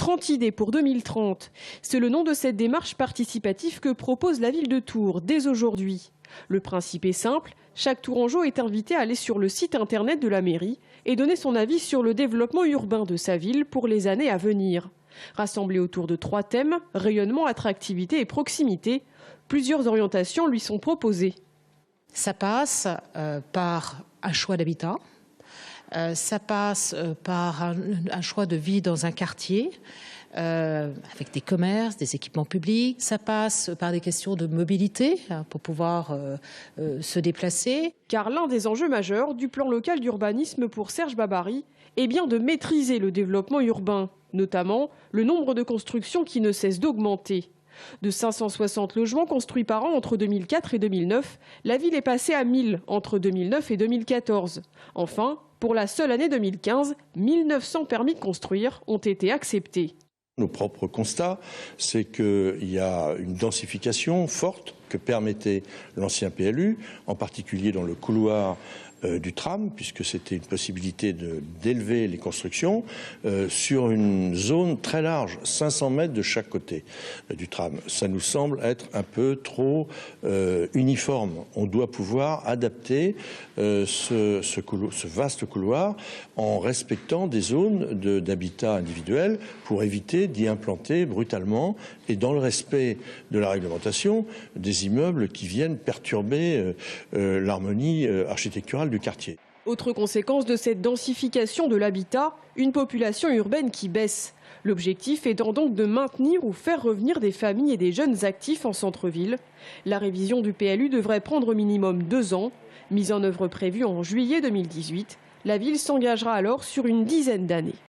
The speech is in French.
30 idées pour 2030. C'est le nom de cette démarche participative que propose la ville de Tours dès aujourd'hui. Le principe est simple, chaque Tourangeau est invité à aller sur le site internet de la mairie et donner son avis sur le développement urbain de sa ville pour les années à venir. Rassemblé autour de 3 thèmes, rayonnement, attractivité et proximité, plusieurs orientations lui sont proposées. Ça passe par un choix d'habitat, ça passe par un choix de vie dans un quartier, avec des commerces, des équipements publics. Ça passe par des questions de mobilité pour pouvoir se déplacer. Car l'un des enjeux majeurs du plan local d'urbanisme pour Serge Babary est bien de maîtriser le développement urbain, notamment le nombre de constructions qui ne cesse d'augmenter. De 560 logements construits par an entre 2004 et 2009, la ville est passée à 1000 entre 2009 et 2014. Enfin, pour la seule année 2015, 1900 permis de construire ont été acceptés. Nos propres constats, c'est qu'il y a une densification forte que permettait l'ancien PLU, en particulier dans le couloir du tram, puisque c'était une possibilité d'élever les constructions sur une zone très large, 500 mètres de chaque côté du tram. Ça nous semble être un peu trop uniforme. On doit pouvoir adapter ce vaste couloir en respectant des zones d'habitat individuel pour éviter d'y implanter brutalement et dans le respect de la réglementation des immeubles qui viennent perturber l'harmonie architecturale du quartier. Autre conséquence de cette densification de l'habitat, une population urbaine qui baisse. L'objectif étant donc de maintenir ou faire revenir des familles et des jeunes actifs en centre-ville. La révision du PLU devrait prendre au minimum 2 ans. Mise en œuvre prévue en juillet 2018, la ville s'engagera alors sur une dizaine d'années.